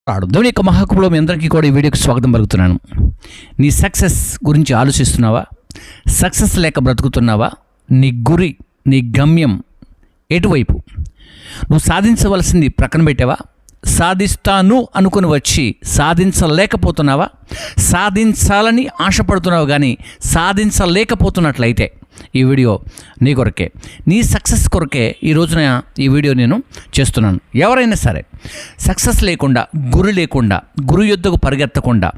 దేవుని యొక్క మహాకృపలో మీ అందరికీ కూడా ఈ వీడియోకి స్వాగతం పలుకుతున్నాను. నీ సక్సెస్ గురించి ఆలోచిస్తున్నావా? సక్సెస్ లేక బ్రతుకుతున్నావా? నీ గురి, నీ గమ్యం ఎటువైపు? నువ్వు సాధించవలసింది ప్రక్కన పెట్టావా? సాధిస్తాను అనుకుని వచ్చి సాధించలేకపోతున్నావా? సాధించాలని ఆశపడుతున్నావు కానీ సాధించలేకపోతున్నట్లయితే ఈ వీడియో నీ కొరకే, నీ సక్సెస్ కొరకే ఈ రోజున ఈ వీడియో నేను చేస్తున్నాను. ఎవరైనా సరే సక్సెస్ లేకుండా, గురి లేకుండా, గురు యుద్ధకు పరిగెత్తకుండా,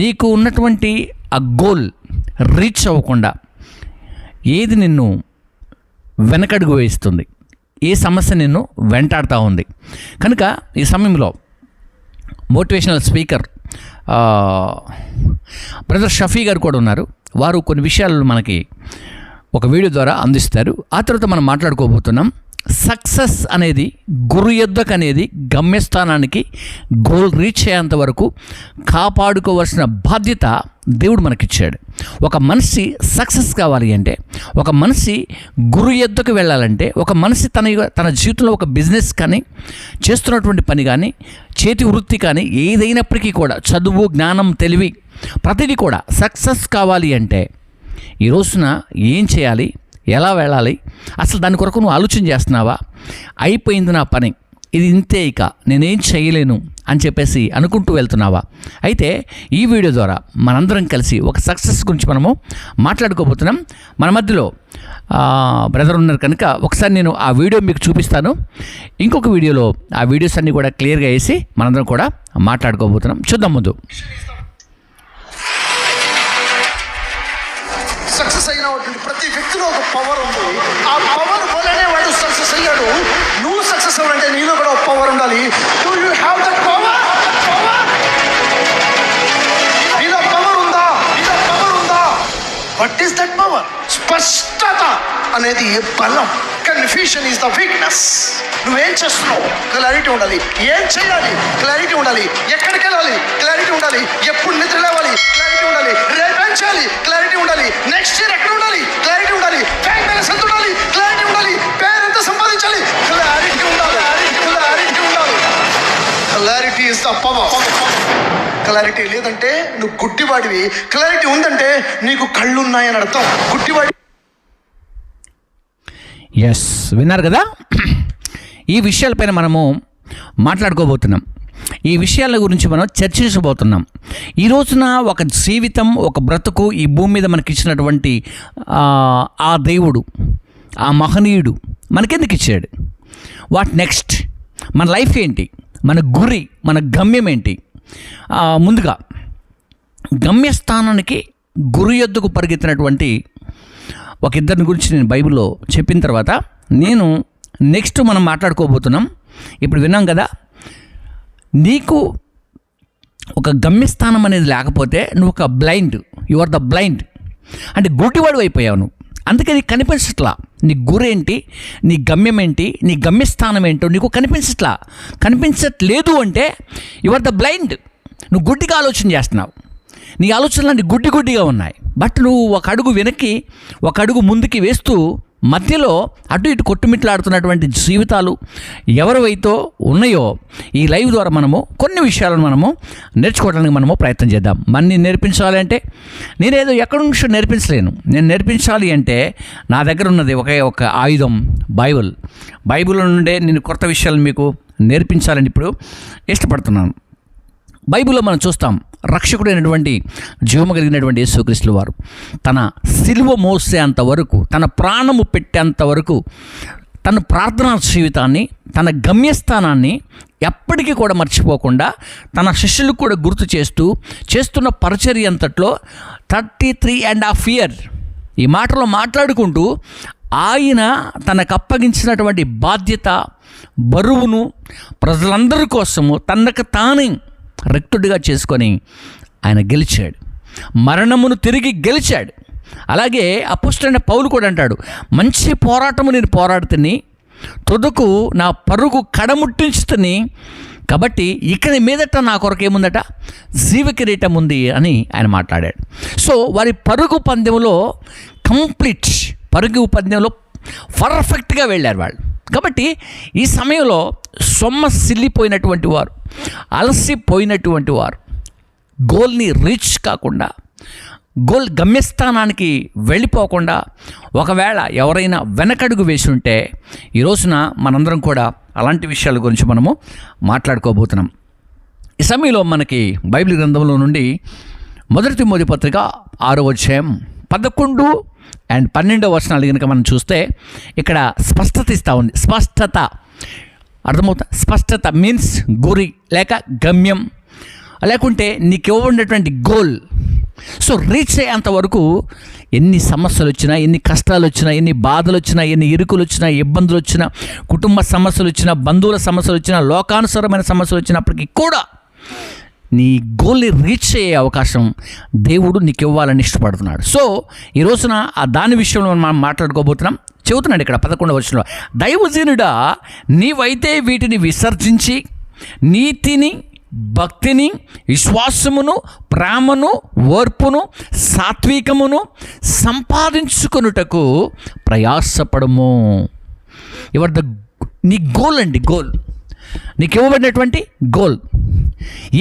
నీకు ఉన్నటువంటి ఆ గోల్ రీచ్ అవ్వకుండా ఏది నిన్ను వెనకడుగు వేస్తుంది, ఏ సమస్య నిన్ను వెంటాడుతూ ఉంది. కనుక ఈ సమయంలో మోటివేషనల్ స్పీకర్ బ్రదర్ షఫీ గారు కూడా ఉన్నారు. వారు కొన్ని విషయాలు మనకి ఒక వీడియో ద్వారా అందిస్తారు. ఆ తర్వాత మనం మాట్లాడుకోబోతున్నాం. సక్సెస్ అనేది, గురు యుద్ధకు అనేది, గమ్యస్థానానికి గోల్ రీచ్ అయ్యేంత వరకు కాపాడుకోవాల్సిన బాధ్యత దేవుడు మనకిచ్చాడు. ఒక మనిషి సక్సెస్ కావాలి అంటే, ఒక మనిషి గురు యుద్ధకు వెళ్ళాలంటే, ఒక మనిషి తన జీవితంలో ఒక బిజినెస్ కానీ, చేస్తున్నటువంటి పని కానీ, చేతి వృత్తి కానీ ఏదైనప్పటికీ కూడా, చదువు, జ్ఞానం, తెలివి ప్రతిదీ కూడా సక్సెస్ కావాలి అంటే ఈ రోజున ఏం చేయాలి, ఎలా వెళ్ళాలి, అసలు దాని కొరకు నువ్వు ఆలోచన చేస్తున్నావా? అయిపోయింది నా పని, ఇది ఇంతే, ఇక నేనేం చేయలేను అని చెప్పేసి అనుకుంటూ వెళ్తున్నావా? అయితే ఈ వీడియో ద్వారా మనందరం కలిసి ఒక సక్సెస్ గురించి మనము మాట్లాడుకోబోతున్నాం. మన మధ్యలో బ్రదర్ ఉన్నారు కనుక ఒకసారి నేను ఆ వీడియో మీకు చూపిస్తాను. ఇంకొక వీడియోలో ఆ వీడియోస్ అన్నీ కూడా క్లియర్గా వేసి మనందరం కూడా మాట్లాడుకోబోతున్నాం. చూద్దాం. ముందు సక్సెస్ అయినటువంటి ప్రతి వ్యక్తిలో ఒక పవర్ ఉంది. ఆ పవర్ వల్లనే వాడు సక్సెస్ అయ్యాడు. నువ్వు సక్సెస్ అవ్వాలంటే నీలో కూడా ఒక పవర్ ఉండాలి. Do you have that power? నీలో పవర్ ఉందా? నీలో పవర్ ఉందా? What is that power? స్పష్టత అనేది బలం. Confusion is the weakness. నువ్వేం చేస్తున్నావు? క్లారిటీ ఉండాలి. ఏం చేయాలి? క్లారిటీ ఉండాలి. ఎక్కడికి వెళ్ళాలి? క్లారిటీ ఉండాలి. ఎప్పుడు నిద్ర లేవాలి? క్లారిటీ ఉండాలి. రేపేం చేయాలి? క్లారిటీ ఉండాలి. నెక్స్ట్ ఇయర్ ఎక్కడ ఉండాలి? క్లారిటీ ఉండాలి. బ్యాంక్ బ్యాలెన్స్ ఎంత ఉండాలి? క్లారిటీ ఉండాలి. పేరు ఎంత సంపాదించాలి? క్లారిటీ ఉండాలి. క్లారిటీ ఉండాలి. Clarity is the power. Clarity లేదంటే నువ్వు గుడ్డివాడివి. క్లారిటీ ఉందంటే నీకు కళ్ళు ఉన్నాయని అర్థం. గుడ్డివాడి. ఎస్, విన్నారు కదా? ఈ విషయాలపైన మనము మాట్లాడుకోబోతున్నాం. ఈ విషయాల గురించి మనం చర్చించబోతున్నాం. ఈ రోజున ఒక జీవితం, ఒక బ్రతుకు ఈ భూమి మీద మనకి ఇచ్చినటువంటి ఆ దేవుడు, ఆ మహనీయుడు మనకెందుకు ఇచ్చాడు? What next? మన లైఫ్ ఏంటి? మన గురి, మన గమ్యం ఏంటి? ముందుగా గమ్యస్థానానికి, గురు యొద్దకు పరిగెత్తినటువంటి ఒక ఇద్దరిని గురించి నేను బైబిల్లో చెప్పిన తర్వాత నేను నెక్స్ట్ మనం మాట్లాడుకోబోతున్నాం. ఇప్పుడు విన్నాం కదా, నీకు ఒక గమ్యస్థానం అనేది లేకపోతే నువ్వు ఒక blind, you are the blind, అంటే గుడ్డివాడు అయిపోయావు నువ్వు. అందుకే నీకు కనిపించట్లా నీ గురేంటి, నీ గమ్యం ఏంటి, నీ గమ్యస్థానం ఏంటో నీకు కనిపించట్లేదు అంటే యు ఆర్ ద బ్లైండ్. నువ్వు గుడ్డిగా ఆలోచన చేస్తున్నావు. నీ ఆలోచనలు గుడ్డిగా ఉన్నాయి. బట్ నువ్వు ఒక అడుగు వెనక్కి, ఒక అడుగు ముందుకి వేస్తూ మధ్యలో అటు ఇటు కొట్టుమిట్లాడుతున్నటువంటి జీవితాలు ఎవరివైతే ఉన్నాయో ఈ లైవ్ ద్వారా మనము కొన్ని విషయాలను మనము నేర్చుకోవడానికి మనము ప్రయత్నం చేద్దాం. మన్ని నేర్పించాలి అంటే నేనేదో ఎక్కడి నుంచో నేర్పించలేను. నేను నేర్పించాలి అంటే నా దగ్గర ఉన్నది ఒకే ఒక ఆయుధం, బైబిల్ నుండే నేను కొత్త విషయాలను మీకు నేర్పించాలని ఇప్పుడు ఇష్టపడుతున్నాను. బైబిల్లో మనం చూస్తాం, రక్షకుడైనటువంటి జీవము కలిగినటువంటి యేసుక్రీస్తు వారు తన సిలువ మోసేంత వరకు, తన ప్రాణము పెట్టేంత వరకు తన ప్రార్థనా జీవితాన్ని, తన గమ్యస్థానాన్ని ఎప్పటికీ కూడా మర్చిపోకుండా తన శిష్యులకు కూడా గుర్తు చేస్తున్న పరిచర్య అంతట్లో 33.5 years ఈ మాటలో మాట్లాడుకుంటూ ఆయన తనకు అప్పగించినటువంటి బాధ్యత, బరువును ప్రజలందరి కోసము తనకు తానే రెక్టుడిగా చేసుకొని ఆయన గెలిచాడు. మరణమును తిరిగి గెలిచాడు. అలాగే అపోస్తలుడైన పౌలు కూడా అంటాడు, మంచి పోరాటము నేను పోరాడుతుని, తుదకు నా పరుగు కడముట్టించుతుని, కాబట్టి ఇక మీదట నా కొరకు ఏముందట? జీవ కిరీటం ఉంది అని ఆయన మాట్లాడాడు. సో వారి పరుగు పందెంలో పరుగు పందెంలో పర్ఫెక్ట్గా వెళ్ళారు వాళ్ళు. కాబట్టి ఈ సమయంలో సొమ్మసిల్లిపోయినటువంటి వారు, అలసిపోయినటువంటి వారు, గోల్ని రీచ్ కాకుండా, గోల్ గమ్యస్థానానికి వెళ్ళిపోకుండా ఒకవేళ ఎవరైనా వెనకడుగు వేసి ఉంటే ఈ రోజున మనందరం కూడా అలాంటి విషయాల గురించి మనము మాట్లాడుకోబోతున్నాం. ఈ సమయంలో మనకి బైబిల్ గ్రంథంలో నుండి 1 తిమోతి పత్రిక 6వ అధ్యాయం 11 and 12 వచనాలు కనుక మనం చూస్తే ఇక్కడ స్పష్టత ఇస్తూ ఉంది. స్పష్టత అర్థమవుతా. స్పష్టత మీన్స్ గురి లేక గమ్యం, లేకుంటే నీకు ఇవ్వబడినటువంటి గోల్. సో రీచ్ అయ్యేంత వరకు ఎన్ని సమస్యలు వచ్చినా, ఎన్ని కష్టాలు వచ్చినా, ఎన్ని బాధలు వచ్చినా, ఎన్ని ఇరుకులు వచ్చినా, ఇబ్బందులు వచ్చినా, కుటుంబ సమస్యలు వచ్చినా, బంధువుల సమస్యలు వచ్చినా, లోకానుసారమైన సమస్యలు వచ్చినప్పటికీ కూడా నీ గోల్ని రీచ్ అయ్యే అవకాశం దేవుడు నీకు ఇవ్వాలని ఇష్టపడుతున్నాడు. సో ఈ రోజున దాని విషయంలో మనం మాట్లాడుకోబోతున్నాం. చెబుతున్నాడు ఇక్కడ 11వ వచనంలో, దైవజనుడా నీవైతే వీటిని విసర్జించి నీతిని, భక్తిని, విశ్వాసమును, ప్రేమను, ఓర్పును, సాత్వికమును సంపాదించుకొనుటకు ప్రయాసపడము. నీ గోల్ అండి, గోల్ నీకు ఇవ్వబడినటువంటి గోల్.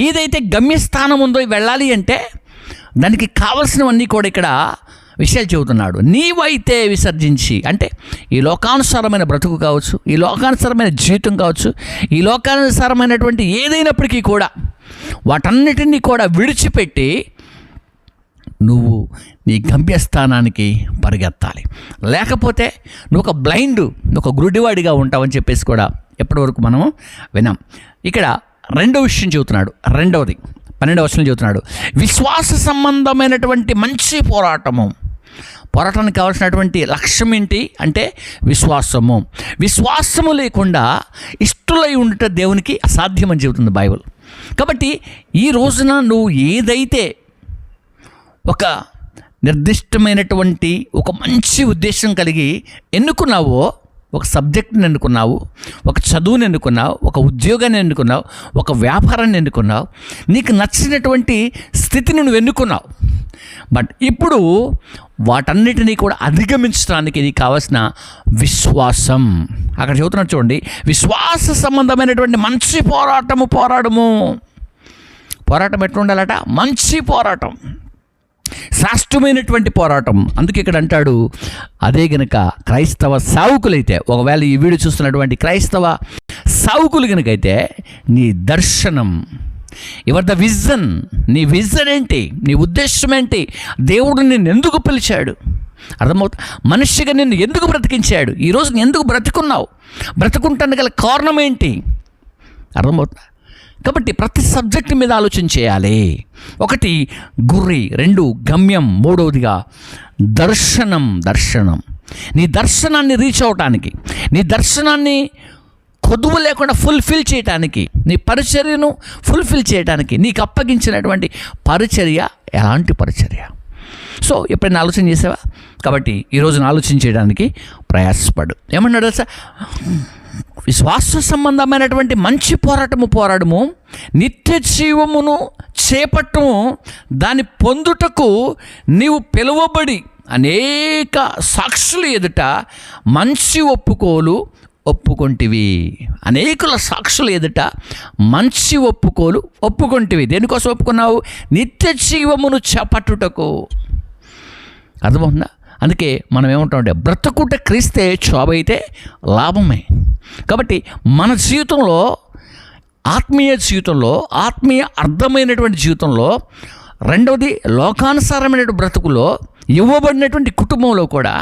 ఏదైతే గమ్యస్థానం ఉందో వెళ్ళాలి అంటే దానికి కావలసినవన్నీ కూడా ఇక్కడ విషయాలు చెబుతున్నాడు. నీవైతే విసర్జించి అంటే ఈ లోకానుసారమైన బ్రతుకు కావచ్చు, ఈ లోకానుసారమైన జీవితం కావచ్చు, ఈ లోకానుసారమైనటువంటి ఏదైనప్పటికీ కూడా వాటన్నిటినీ కూడా విడిచిపెట్టి నువ్వు నీ గమ్యస్థానానికి పరిగెత్తాలి. లేకపోతే నువ్వు ఒక బ్లైండ్, ఒక గుడ్డివాడిగా ఉంటావని చెప్పేసి కూడా ఎప్పటి వరకు మనము విన్నాం. ఇక్కడ రెండో విషయం చెబుతున్నాడు. రెండవది 12వ వచనం చెబుతున్నాడు, విశ్వాస సంబంధమైనటువంటి మంచి పోరాటానికి కావాల్సినటువంటి లక్ష్యం ఏంటి అంటే విశ్వాసము. విశ్వాసము లేకుండా ఇష్టలై ఉండటం దేవునికి అసాధ్యమని చెబుతుంది బైబిల్. కాబట్టి ఈ రోజున నువ్వు ఏదైతే ఒక నిర్దిష్టమైనటువంటి ఒక మంచి ఉద్దేశం కలిగి ఎన్నుకున్నావో, ఒక సబ్జెక్ట్ని ఎన్నుకున్నావు, ఒక చదువుని ఎన్నుకున్నావు, ఒక ఉద్యోగాన్ని ఎన్నుకున్నావు, ఒక వ్యాపారాన్ని ఎన్నుకున్నావు, నీకు నచ్చినటువంటి స్థితిని నువ్వు ఎన్నుకున్నావు. బట్ ఇప్పుడు వాటన్నిటినీ కూడా అధిగమించడానికి నీకు కావాల్సిన విశ్వాసం. అక్కడ చెబుతున్నాడు చూడండి, విశ్వాస సంబంధమైనటువంటి మంచి పోరాటం ఎట్లా ఉండాలట? మంచి పోరాటం, శ్రేష్టమైనటువంటి పోరాటం. అందుకే ఇక్కడ అంటాడు, అదే గనక క్రైస్తవ సావుకులైతే, ఒకవేళ ఈ వీడియో చూస్తున్నటువంటి క్రైస్తవ సావుకులు కనుకైతే నీ దర్శనం, ద విజన్, నీ విజన్ ఏంటి, నీ ఉద్దేశం ఏంటి, దేవుడు నిన్ను ఎందుకు పిలిచాడు, అర్థమవుతా? మనిషిగా నిన్ను ఎందుకు బ్రతికించాడు, ఈరోజు ఎందుకు బ్రతికున్నావు, బ్రతుకుంటానికి గల కారణం ఏంటి, అర్థమవుతా? కాబట్టి ప్రతి సబ్జెక్టు మీద ఆలోచన చేయాలి. ఒకటి గురి, 2 గమ్యం, 3వదిగా దర్శనం. నీ దర్శనాన్ని రీచ్ అవటానికి, నీ దర్శనాన్ని కొదువు లేకుండా ఫుల్ఫిల్ చేయటానికి, నీ పరిచర్యను ఫుల్ఫిల్ చేయడానికి, నీకు అప్పగించినటువంటి పరిచర్య ఎలాంటి పరిచర్య. సో ఎప్పుడైనా ఆలోచన చేసావా? కాబట్టి ఈరోజున ఆలోచన చేయడానికి ప్రయాసపడు. ఏమన్నాడు సార్? విశ్వాస సంబంధమైనటువంటి మంచి పోరాడము, నిత్య జీవమును చేపట్టము, దాన్ని పొందుటకు నీవు పిలువబడి అనేక సాక్షుల ఎదుట మంచి ఒప్పుకొంటివి. అనేకుల సాక్షుల ఎదుట మంచి ఒప్పుకొంటివి. దేనికోసం ఒప్పుకున్నావు? నిత్య జీవమును చేపట్టుటకు. అర్థమవుతుందా? అందుకే మనం ఏమంటామంటే బ్రతుకుట క్రీస్తే, చావైతే లాభమే. కాబట్టి మన జీవితంలో, ఆత్మీయ జీవితంలో, ఆత్మీయ అర్థమైనటువంటి జీవితంలో, రెండవది లోకానుసారమైన బ్రతుకులో, ఇవ్వబడినటువంటి కుటుంబంలో కూడా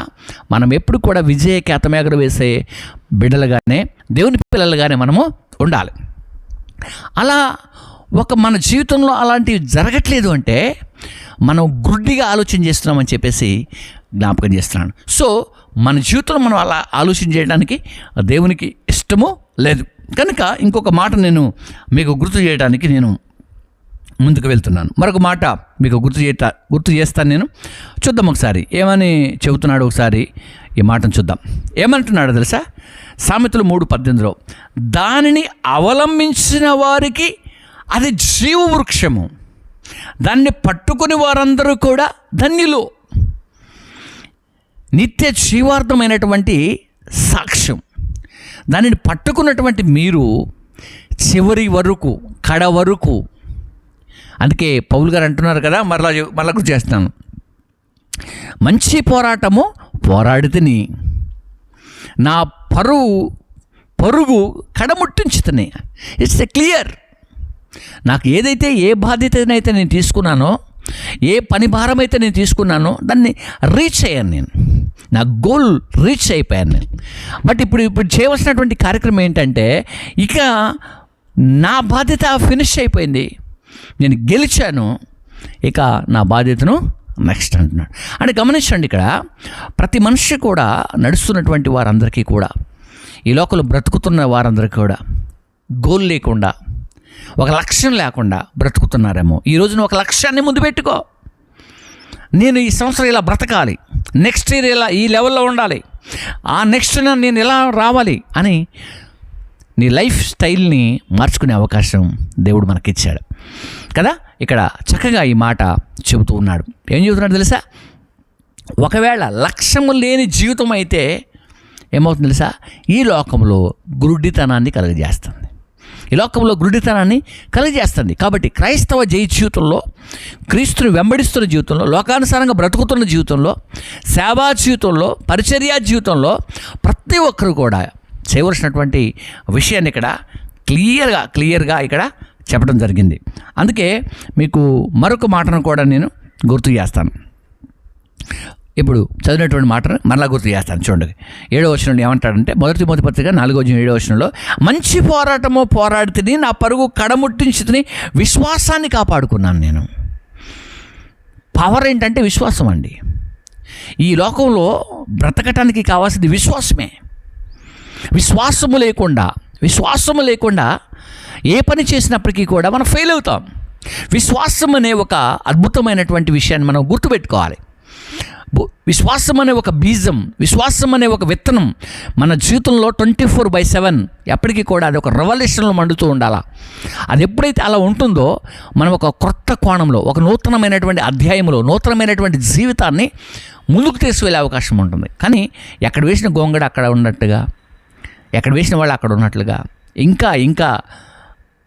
మనం ఎప్పుడు కూడా విజయ కేతనం ఎగరవేసే బిడ్డలుగానే, దేవుని పిల్లలుగానే మనము ఉండాలి. అలా మన జీవితంలో అలాంటివి జరగట్లేదు అంటే మనం గుడ్డిగా ఆలోచన చేస్తున్నామని చెప్పేసి జ్ఞాపకం చేస్తున్నాను. సో మన జీవితంలో మనం అలా ఆలోచన చేయడానికి దేవునికి ఇష్టమో లేదు కనుక ఇంకొక మాట నేను మీకు గుర్తు చేయడానికి నేను ముందుకు వెళ్తున్నాను. మరొక మాట మీకు గుర్తు చేస్తాను నేను. చూద్దాం ఒకసారి ఏమని చెబుతున్నాడు. ఒకసారి ఈ మాటను చూద్దాం. ఏమంటున్నాడో తెలుసా? సామెతలు 3:18 దానిని అవలంబించిన వారికి అది జీవవృక్షము, దాన్ని పట్టుకుని వారందరూ కూడా ధన్యులు. నిత్య జీవార్థమైనటువంటి సాక్ష్యం, దానిని పట్టుకున్నటువంటి మీరు చివరి వరకు, కడ వరకు, అందుకే పౌలు గారు అంటున్నారు కదా, మరలా గుర్తు చేస్తాను, మంచి పోరాటము పోరాడితిని, నా పరుగు కడముట్టించుతని. It's a clear. నాకు ఏదైతే, ఏ బాధ్యతనైతే నేను తీసుకున్నానో, ఏ పని భారం అయితే నేను తీసుకున్నానో దాన్ని రీచ్ అయ్యాను. నేను నా గోల్ రీచ్ అయిపోయాను నేను. బట్ ఇప్పుడు చేయవలసినటువంటి కార్యక్రమం ఏంటంటే, ఇక నా బాధ్యత ఫినిష్ అయిపోయింది, నేను గెలిచాను, ఇక నా బాధ్యతను నెక్స్ట్ అంటున్నాడు. అంటే గమనించండి, ఇక్కడ ప్రతి మనిషి కూడా, నడుస్తున్నటువంటి వారందరికీ కూడా, ఈ లోకంలో బ్రతుకుతున్న వారందరికీ కూడా గోల్ లేకుండా, ఒక లక్ష్యం లేకుండా బ్రతుకుతున్నారేమో. ఈ రోజున ఒక లక్ష్యాన్ని ముందు పెట్టుకో. నేను ఈ సంవత్సరం ఇలా బ్రతకాలి, నెక్స్ట్ ఇయర్ ఇలా ఈ లెవెల్లో ఉండాలి, ఆ నెక్స్ట్ నేను ఇలా రావాలి అని నీ లైఫ్ స్టైల్ని మార్చుకునే అవకాశం దేవుడు మనకిచ్చాడు కదా. ఇక్కడ చక్కగా ఈ మాట చెబుతూ ఉన్నాడు. ఏం చెబుతున్నాడు తెలుసా? ఒకవేళ లక్ష్యము లేని జీవితం అయితే ఏమవుతుంది తెలుసా? ఈ లోకంలో గురుడితనాన్ని కలుగజేస్తుంది. ఈ లోకంలో గురుడితనాన్ని కలుగజేస్తుంది. కాబట్టి క్రైస్తవ జీవితంలో, క్రీస్తుని వెంబడిస్తున్న జీవితంలో, లోకానుసారంగా బ్రతుకుతున్న జీవితంలో, సేవా జీవితంలో, పరిచర్యా జీవితంలో ప్రతి ఒక్కరు కూడా చేయవలసినటువంటి విషయాన్ని ఇక్కడ క్లియర్గా ఇక్కడ చెప్పడం జరిగింది. అందుకే మీకు మరొక మాటను కూడా నేను గుర్తు చేస్తాను. ఇప్పుడు చదివినటువంటి మాటను మరలా గుర్తు చేస్తాను. చూడండి, 7వ వచనంలో ఏమంటాడంటే, మొదటి తిమోతి పత్రిక 4:7 వచనంలో, మంచి పోరాటము పోరాడితిని, నా పరుగు కడముట్టించుతిని, విశ్వాసాన్ని కాపాడుకున్నాను నేను. పవర్ ఏంటంటే విశ్వాసం అండి. ఈ లోకంలో బ్రతకటానికి కావాల్సింది విశ్వాసమే. విశ్వాసము లేకుండా ఏ పని చేసినప్పటికీ కూడా మనం ఫెయిల్ అవుతాం. విశ్వాసం అనే ఒక అద్భుతమైనటువంటి విషయాన్ని మనం గుర్తుపెట్టుకోవాలి. విశ్వాసం అనే ఒక బీజం, విశ్వాసం అనే ఒక విత్తనం మన జీవితంలో 24/7 ఎప్పటికీ కూడా అది ఒక రెవల్యూషన్లో మండుతూ ఉండాలా. అది ఎప్పుడైతే అలా ఉంటుందో మనం ఒక క్రొత్త కోణంలో, ఒక నూతనమైనటువంటి అధ్యాయంలో, నూతనమైనటువంటి జీవితాన్ని ముందుకు తీసుకువెళ్ళే అవకాశం ఉంటుంది. కానీ ఎక్కడ వేసిన గోంగడ అక్కడ ఉన్నట్టుగా, ఎక్కడ వేసిన వాళ్ళు అక్కడ ఉన్నట్లుగా,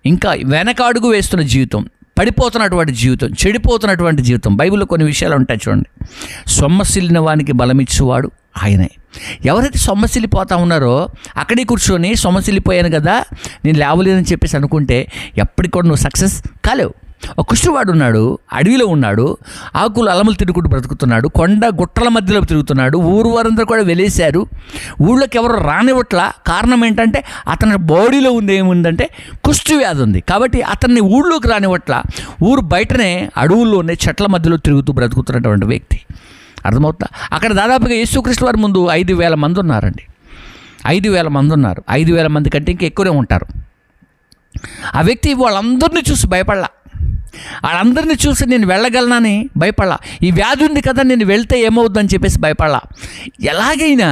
ఇంకా వెనకాడుగు వేస్తున్న జీవితం, పడిపోతున్నటువంటి జీవితం, చెడిపోతున్నటువంటి జీవితం. బైబిల్లో కొన్ని విషయాలు ఉంటాయి చూడండి. సొమ్మసిల్లిన వానికి బలమిచ్చువాడు ఆయనే. ఎవరైతే సొమ్మసిల్లిపోతా ఉన్నారో అక్కడే కూర్చొని సొమ్మసిల్లిపోయాను కదా, నేను లేవలేదని చెప్పేసి అనుకుంటే ఎప్పటికి కూడా నువ్వు సక్సెస్ కాలేవు. ఒక కుష్ఠవాడు ఉన్నాడు, అడవిలో ఉన్నాడు, ఆకులు అలములు తిరుగుకుంటూ బ్రతుకుతున్నాడు, కొండ గుట్టల మధ్యలో తిరుగుతున్నాడు. ఊరు వారందరూ కూడా వెలేశారు, ఊళ్ళోకి ఎవరు రానివ్వట్లా. కారణం ఏంటంటే అతని బాడీలో ఉంది ఏముందంటే కుష్ఠ వ్యాధి ఉంది. కాబట్టి అతన్ని ఊళ్ళోకి రానివ్వట్లా. ఊరు బయటనే అడవుల్లోనే చెట్ల మధ్యలో తిరుగుతూ బ్రతుకుతున్నటువంటి వ్యక్తి. అర్థమవుతా? అక్కడ దాదాపుగా యేసుక్రీస్తు వారి ముందు 5,000 మంది ఉన్నారండి. 5,000 మంది ఉన్నారు. 5,000 మంది కంటే ఇంకా ఎక్కువనే ఉంటారు. ఆ వ్యక్తి వాళ్ళందరినీ చూసి భయపడలా. వాళ్ళందరినీ చూసి నేను వెళ్ళగలనని భయపడలా. ఈ వ్యాధి ఉంది కదా, నేను వెళ్తే ఏమవుద్దని చెప్పేసి భయపడలా. ఎలాగైనా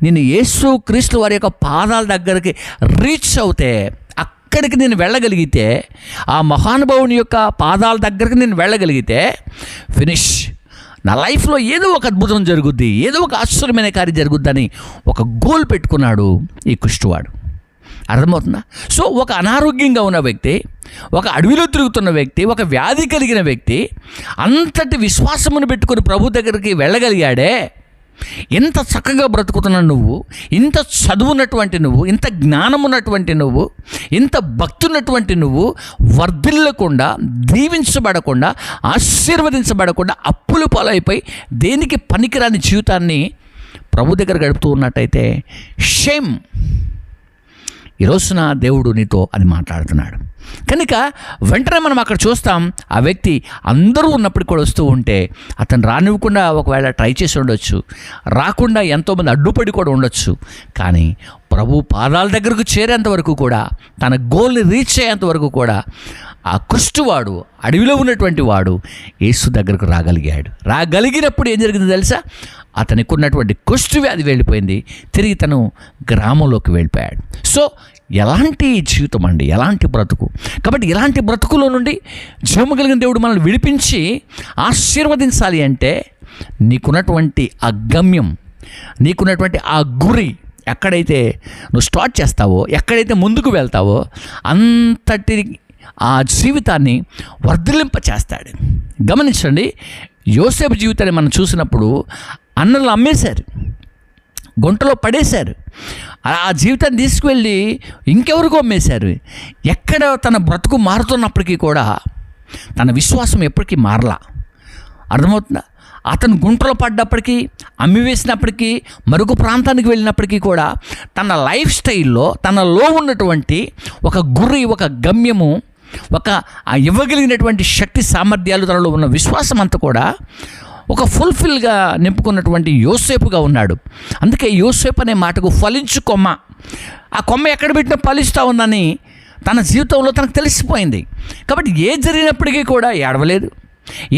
నేను యేసు క్రీస్తు వారి యొక్క పాదాల దగ్గరికి రీచ్ అవుతే, అక్కడికి నేను వెళ్ళగలిగితే, ఆ మహానుభావుని యొక్క పాదాల దగ్గరికి నేను వెళ్ళగలిగితే ఫినిష్. నా లైఫ్లో ఏదో ఒక అద్భుతం జరుగుద్ది, ఏదో ఒక ఆశ్చర్యమైన కార్యం జరుగుద్దని ఒక గోల్ పెట్టుకున్నాడు ఈ కుష్ఠవాడు. అర్థమవుతుందా? సో ఒక అనారోగ్యంగా ఉన్న వ్యక్తి, ఒక అడవిలో తిరుగుతున్న వ్యక్తి, ఒక వ్యాధి కలిగిన వ్యక్తి అంతటి విశ్వాసమును పెట్టుకుని ప్రభు దగ్గరికి వెళ్ళగలిగాడే. ఎంత చక్కగా బ్రతుకుతున్న నువ్వు, ఇంత చదువున్నటువంటి నువ్వు, ఇంత జ్ఞానం ఉన్నటువంటి నువ్వు, ఇంత భక్తి ఉన్నటువంటి నువ్వు వర్ధిల్లకుండా, దీవించబడకుండా, ఆశీర్వదించబడకుండా, అప్పులు పాలైపోయి దేనికి పనికిరాని జీవితాన్ని ప్రభు దగ్గర గడుపుతూ ఉన్నట్టయితే షేమ్. ఈ రోజున దేవుడు నీతో అని మాట్లాడుతున్నాడు. కనుక వెంటనే మనం అక్కడ చూస్తాం, ఆ వ్యక్తి అందరూ ఉన్నప్పుడు కూడా వస్తూ ఉంటే అతను రానివ్వకుండా ఒకవేళ ట్రై చేసి ఉండొచ్చు, రాకుండా ఎంతోమంది అడ్డుపడి కూడా ఉండొచ్చు. కానీ ప్రభు పాదాల దగ్గరకు చేరేంత వరకు కూడా, తన గోల్ని రీచ్ అయ్యేంత వరకు కూడా ఆ కుష్ఠవాడు, అడవిలో ఉన్నటువంటి వాడు యేసు దగ్గరకు రాగలిగినప్పుడు ఏం జరిగిందో తెలుసా? అతనికి ఉన్నటువంటి కుష్ఠ వ్యాధి వెళ్ళిపోయింది, తిరిగి తను గ్రామంలోకి వెళ్ళిపోయాడు. సో ఎలాంటి జీవితం అండి, ఎలాంటి బ్రతుకు. కాబట్టి ఇలాంటి బ్రతుకులో నుండి జీవము కలిగిన దేవుడు మనల్ని విడిపించి ఆశీర్వదించాలి అంటే నీకున్నటువంటి ఆ గమ్యం, నీకున్నటువంటి ఆ గురి ఎక్కడైతే నువ్వు స్టార్ట్ చేస్తావో, ఎక్కడైతే ముందుకు వెళ్తావో అంతటి ఆ జీవితాన్ని వర్ధిల్లింప చేస్తాడు. గమనించండి, యోసేపు జీవితాన్ని మనం చూసినప్పుడు అన్నలు అమ్మేశారు, గుంటలో పడేశారు, ఆ జీవితాన్ని తీసుకువెళ్ళి ఇంకెవరికో అమ్మేశారు. ఎక్కడ తన బ్రతుకు మారుతున్నప్పటికీ కూడా తన విశ్వాసం ఎప్పటికీ మారలా. అర్థమవుతుందా? అతను గుంటలో పడ్డప్పటికీ, అమ్మివేసినప్పటికీ, మరొక ప్రాంతానికి వెళ్ళినప్పటికీ కూడా తన లైఫ్ స్టైల్లో తనలో ఉన్నటువంటి ఒక గురి, ఒక గమ్యము, ఒక ఇవ్వగలిగినటువంటి శక్తి సామర్థ్యాలు, తనలో ఉన్న విశ్వాసం అంతా కూడా ఒక ఫుల్ఫిల్గా నింపుకున్నటువంటి యోసేపుగా ఉన్నాడు. అందుకే యోసేపు అనే మాటకు ఫలించు కొమ్మ, ఆ కొమ్మ ఎక్కడ పెట్టినా ఫలిస్తూ ఉందని తన జీవితంలో తనకు తెలిసిపోయింది. కాబట్టి ఏది జరిగినప్పటికీ కూడా ఏడవలేదు,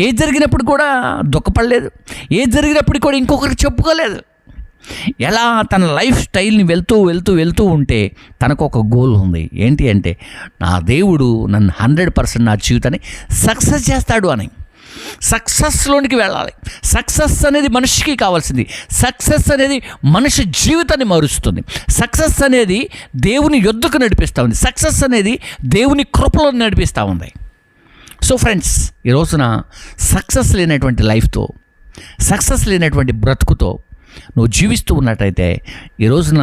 ఏది జరిగినప్పుడు కూడా దుఃఖపడలేదు, ఏది జరిగినప్పుడు కూడా ఇంకొకరికి చెప్పుకోలేదు. ఎలా తన లైఫ్ స్టైల్ని వెళ్తూ వెళ్తూ వెళ్తూ ఉంటే తనకు ఒక గోల్ ఉంది. ఏంటి అంటే, నా దేవుడు నన్ను 100% నా జీవితాన్ని సక్సెస్ చేస్తాడు అని. సక్సెస్లోనికి వెళ్ళాలి. సక్సెస్ అనేది మనిషికి కావాల్సింది. సక్సెస్ అనేది మనిషి జీవితాన్ని మారుస్తుంది. సక్సెస్ అనేది దేవుని యొద్దకు నడిపిస్తూ ఉంది. సక్సెస్ అనేది దేవుని కృపలో నడిపిస్తూ ఉంది. సో ఫ్రెండ్స్, ఈ రోజున సక్సెస్ లేనటువంటి లైఫ్తో, సక్సెస్ లేనటువంటి బ్రతుకుతో నువ్వు జీవిస్తూ ఉన్నట్టయితే ఈ రోజున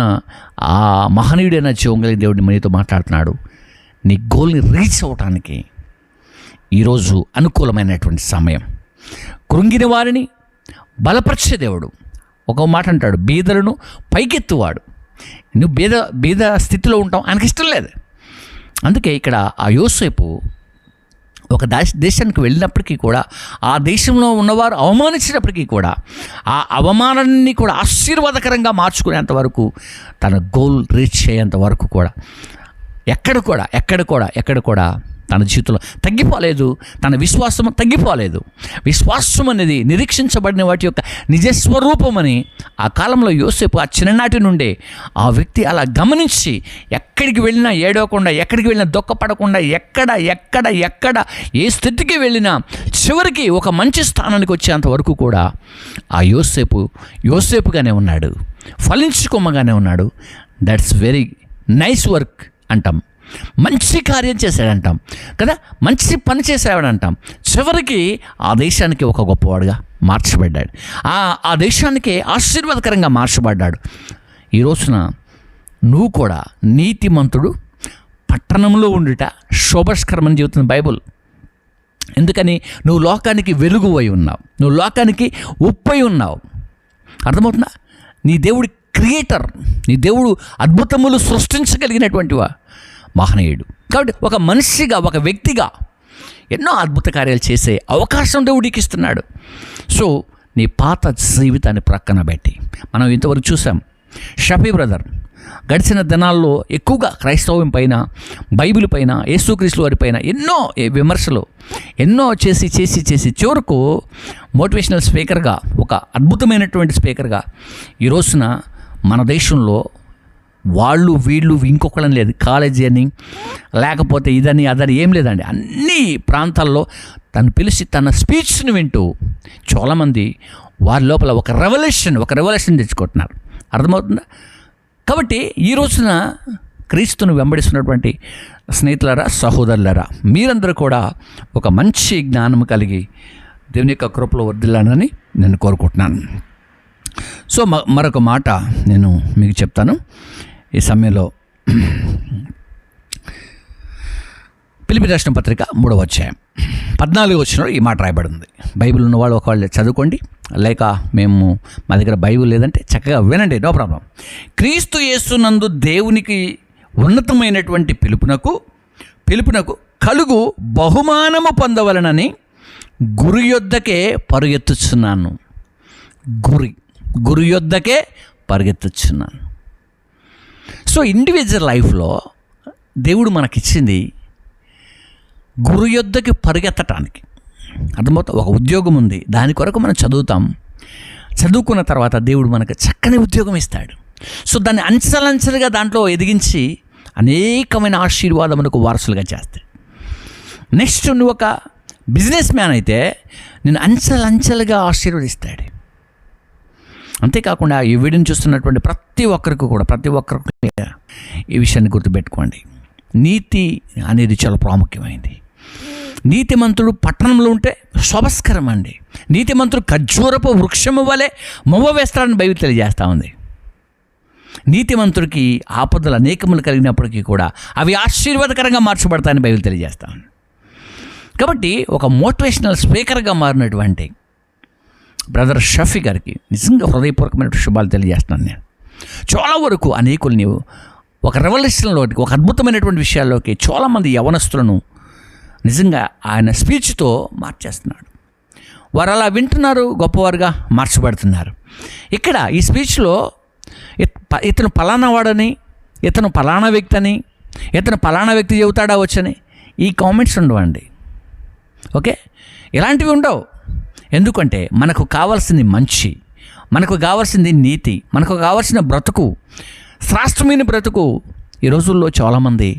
ఆ మహనీయుడైన జీవం కలిగిన దేవుడిని మనతో మాట్లాడుతున్నాడు. నీ గోల్ని రీచ్ అవ్వటానికి ఈరోజు అనుకూలమైనటువంటి సమయం. కృంగిన వారిని బలపరిచే దేవుడు. ఒక మాట అంటాడు, బీదలను పైకెత్తువాడు. నువ్వు బీద స్థితిలో ఉంటావు, ఆయనకి ఇష్టం లేదు. అందుకే ఇక్కడ ఆ యోసేపు ఒక దేశానికి వెళ్ళినప్పటికీ కూడా, ఆ దేశంలో ఉన్నవారు అవమానించినప్పటికీ కూడా, ఆ అవమానాన్ని కూడా ఆశీర్వాదకరంగా మార్చుకునేంత వరకు, తన గోల్ రీచ్ అయ్యేంత వరకు కూడా ఎక్కడ కూడా తన జీవితంలో తగ్గిపోలేదు. తన విశ్వాసం తగ్గిపోలేదు. విశ్వాసం అనేది నిరీక్షించబడిన వాటి యొక్క నిజస్వరూపమని ఆ కాలంలో యోసేపు ఆ చిన్ననాటి నుండే ఆ వ్యక్తి అలా గమనించి, ఎక్కడికి వెళ్ళినా ఏడవకుండా, ఎక్కడికి వెళ్ళినా దుఃఖపడకుండా, ఎక్కడ ఏ స్థితికి వెళ్ళినా చివరికి ఒక మంచి స్థానానికి వచ్చేంత వరకు కూడా ఆ యోసేపుగానే ఉన్నాడు, ఫలించుకోమగానే ఉన్నాడు. దట్స్ వెరీ నైస్ వర్క్ అంటాం. మంచి కార్యం చేశాడంటాం కదా, మంచి పని చేశాడంటాం. చివరికి ఆ దేశానికి ఒక గొప్పవాడుగా మార్చబడ్డాడు. ఆ దేశానికి ఆశీర్వాదకరంగా మార్చబడ్డాడు. ఈ రోజున నువ్వు కూడా నీతిమంతుడు పట్టణంలో ఉండుట శోభస్కరమని చెబుతుంది బైబుల్. ఎందుకని? నువ్వు లోకానికి వెలుగు అయి ఉన్నావు, నువ్వు లోకానికి ఉప్పు అయి ఉన్నావు. అర్థమవుతుందా? నీ దేవుడి క్రియేటర్, నీ దేవుడు అద్భుతములు సృష్టించగలిగినటువంటి మహనీయుడు. కాబట్టి ఒక మనిషిగా, ఒక వ్యక్తిగా ఎన్నో అద్భుత కార్యాలు చేసే అవకాశం దేవుడికి ఇస్తున్నాడు. సో నీ పాత జీవితాన్ని ప్రక్కన పెట్టి, మనం ఇంతవరకు చూసాం షఫీ బ్రదర్ గడిచిన దినాల్లో ఎక్కువగా క్రైస్తవం పైన, బైబిల్ పైన, యేసుక్రీస్తు వారి పైన ఎన్నో విమర్శలు ఎన్నో చేసి చివరకు మోటివేషనల్ స్పీకర్గా, ఒక అద్భుతమైనటువంటి స్పీకర్గా ఈ రోజున మన దేశంలో వాళ్ళు వీళ్ళు ఇంకొకళ్ళని లేదు, కాలేజీ అని లేకపోతే ఇదని అదని ఏం లేదండి, అన్ని ప్రాంతాల్లో తను పిలిచి తన స్పీచ్ని వింటూ చాలామంది వారి లోపల ఒక రెవల్యూషన్ తెచ్చుకుంటున్నారు. అర్థమవుతుందా? కాబట్టి ఈ రోజున క్రీస్తును వెంబడిస్తున్నటువంటి స్నేహితులారా, సహోదరులారా, మీరందరూ కూడా ఒక మంచి జ్ఞానం కలిగి దేవుని యొక్క కృపలో వర్ధిల్లాలని నేను కోరుకుంటున్నాను. సో మరొక మాట నేను మీకు చెప్తాను ఈ సమయంలో. ఫిలిప్పీ రాసిన పత్రిక 3వ అధ్యాయం 14వ వచనంలో ఈ మాట రాయబడింది. బైబిల్ ఉన్నవాళ్ళు ఒకవేళ చదువుకోండి, లేక మా దగ్గర బైబిల్ లేదంటే చక్కగా వినండి, నో ప్రాబ్లం. క్రీస్తు యేసునందు దేవునికి ఉన్నతమైనటువంటి పిలుపునకు కలుగు బహుమానము పొందవలనని గురి యొద్దకే పరుగెత్తుచున్నాను. గురి యొద్దకే పరిగెత్తుచున్నాను. సో ఇండివిజువల్ లైఫ్లో దేవుడు మనకిచ్చింది గురు యొద్దకి పరిగెత్తటానికి. అర్థమవుతా? ఒక ఉద్యోగం ఉంది, దాని కొరకు మనం చదువుకున్న తర్వాత దేవుడు మనకు చక్కని ఉద్యోగం ఇస్తాడు. సో దాన్ని అంచెలంచెలుగా దాంట్లో ఎదిగించి అనేకమైన ఆశీర్వాదములకు వారసులుగా చేస్తాడు. నెక్స్ట్ నువ్వు ఒక బిజినెస్ మ్యాన్ అయితే నేను అంచెలంచెలుగా ఆశీర్వదిస్తాడు. అంతేకాకుండా ఈ వీడియోని చూస్తున్నటువంటి ప్రతి ఒక్కరికి ఈ విషయాన్ని గుర్తుపెట్టుకోండి. నీతి అనేది చాలా ప్రాముఖ్యమైనది. నీతిమంతుడు పట్టణంలో ఉంటే శోభస్కరం అండి. నీతిమంతుడు ఖర్జూరపు వృక్షము వలె మొవ్వ వేస్తాడని బైబిల్ తెలియజేస్తూ ఉంది. నీతిమంతుడికి ఆపదలు అనేకములు కలిగినప్పటికీ కూడా అవి ఆశీర్వాదకరంగా మార్చబడతాయని బైబిల్ తెలియజేస్తా ఉంది. కాబట్టి ఒక మోటివేషనల్ స్పీకర్గా మారినటువంటి బ్రదర్ షఫీ గారికి నిజంగా హృదయపూర్వకమైన శుభాలు తెలియజేస్తున్నాను. నేను చాలా వరకు అనేకుల్ని ఒక రెవల్యూషన్లోకి, ఒక అద్భుతమైనటువంటి విషయాల్లోకి చాలామంది యవనస్తులను నిజంగా ఆయన స్పీచ్తో మార్చేస్తున్నాడు. వారు అలా వింటున్నారు, గొప్పవారుగా మార్చబడుతున్నారు. ఇక్కడ ఈ స్పీచ్లో ఇతను పలానా వాడని, ఇతను పలానా వ్యక్తి అని, ఇతను పలానా వ్యక్తి చెబుతాడా వచ్చని ఈ కామెంట్స్ ఉండవండి. ఓకే, ఇలాంటివి ఉండవు. ఎందుకంటే మనకు కావాల్సింది మంచి, మనకు కావాల్సింది నీతి, మనకు కావాల్సిన బ్రతుకు, శ్రేష్టమైన బ్రతుకు. ఈ రోజుల్లో చాలామంది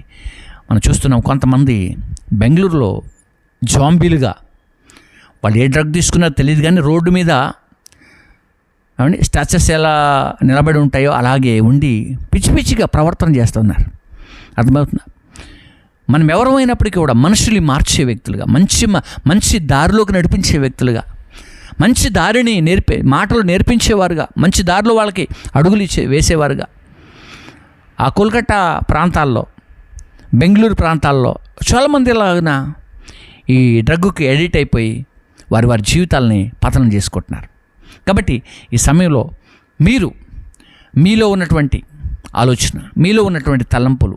మనం చూస్తున్నాం. కొంతమంది బెంగళూరులో జాంబీలుగా, వాళ్ళు ఏ డ్రగ్ తీసుకున్నారో తెలియదు కానీ రోడ్డు మీద స్టాచ్యూస్ ఎలా నిలబడి ఉంటాయో అలాగే ఉండి పిచ్చి పిచ్చిగా ప్రవర్తన చేస్తున్నారు. అర్థమవుతుందా? మనం ఎవరమైనప్పటికీ కూడా మనుషుల్ని మార్చే వ్యక్తులుగా, మంచి దారిలోకి నడిపించే వ్యక్తులుగా, మంచి దారిని మాటలు నేర్పించేవారుగా, మంచి దారిలో వాళ్ళకి అడుగులు వేసేవారుగా. ఆ కోల్కతా ప్రాంతాల్లో, బెంగళూరు ప్రాంతాల్లో చాలామంది ఇలాగన ఈ డ్రగ్గుకి ఎడిట్ అయిపోయి వారి జీవితాలని పతనం చేసుకుంటున్నారు. కాబట్టి ఈ సమయంలో మీలో ఉన్నటువంటి ఆలోచన, మీలో ఉన్నటువంటి తలంపులు,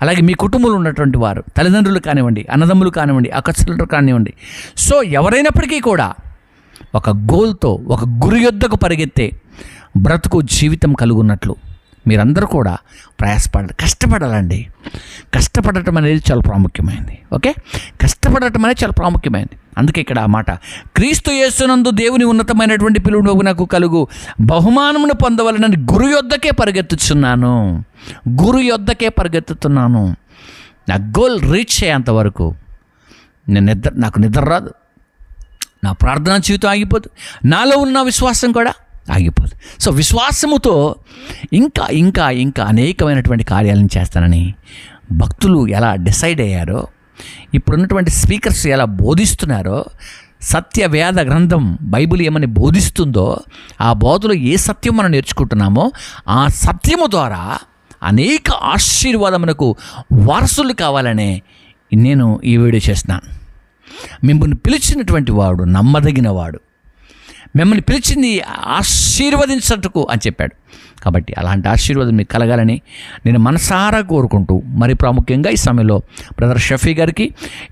అలాగే మీ కుటుంబంలో ఉన్నటువంటి వారు, తల్లిదండ్రులు కానివ్వండి, అన్నదమ్ములు కానివ్వండి, అక్కచెల్లెలు కానివ్వండి, సో ఎవరైనప్పటికీ కూడా ఒక గోల్తో, ఒక గురి యొద్దకు పరిగెత్తే బ్రతుకు జీవితం కలుగున్నట్లు మీరందరూ కూడా కష్టపడాలండి. కష్టపడటం అనేది చాలా ప్రాముఖ్యమైనది. ఓకే, కష్టపడటం అనేది చాలా ప్రాముఖ్యమైనది. అందుకే ఇక్కడ ఆ మాట, క్రీస్తు యేసునందు దేవుని ఉన్నతమైనటువంటి పిలువు నాకు కలుగు బహుమానమును పొందవలనని గురు యొద్దకే పరిగెత్తుతున్నాను. నా గోల్ రీచ్ అయ్యేంత వరకు నాకు నిద్ర రాదు, నా ప్రార్థనా జీవితం ఆగిపోదు, నాలో ఉన్న విశ్వాసం కూడా ఆగిపోదు. సో విశ్వాసముతో ఇంకా ఇంకా ఇంకా అనేకమైనటువంటి కార్యాలను చేస్తానని భక్తులు ఎలా డిసైడ్ అయ్యారో, ఇప్పుడున్నటువంటి స్పీకర్స్ ఎలా బోధిస్తున్నారో, సత్యవేద గ్రంథం బైబిల్ ఏమని బోధిస్తుందో, ఆ బోధలో ఏ సత్యం మనం నేర్చుకుంటున్నామో ఆ సత్యము ద్వారా అనేక ఆశీర్వాదమునకు వారసులు కావాలనే నేను ఈ వీడియో చేస్తున్నాను. మిమ్మల్ని పిలిచినటువంటి వాడు నమ్మదగిన వాడు, మిమ్మల్ని పిలిచింది ఆశీర్వదించటకు అని చెప్పాడు. కాబట్టి అలాంటి ఆశీర్వాదం మీకు కలగాలని నేను మనసారా కోరుకుంటూ, మరి ప్రాముఖ్యంగా ఈ సమయంలో బ్రదర్ షఫీ గారికి,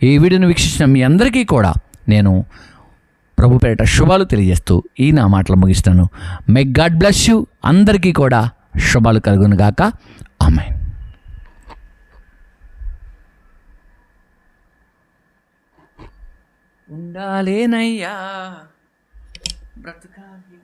ఈ వీడియోను వీక్షించిన మీ అందరికీ కూడా నేను ప్రభు పేరిట శుభాలు తెలియజేస్తూ ఈ నా మాటలు ముగిస్తాను. May God bless you. అందరికీ కూడా శుభాలు కలుగును గాక. ఆమేన్. ఉండాలేనయ్యా బ్రతుకాలి.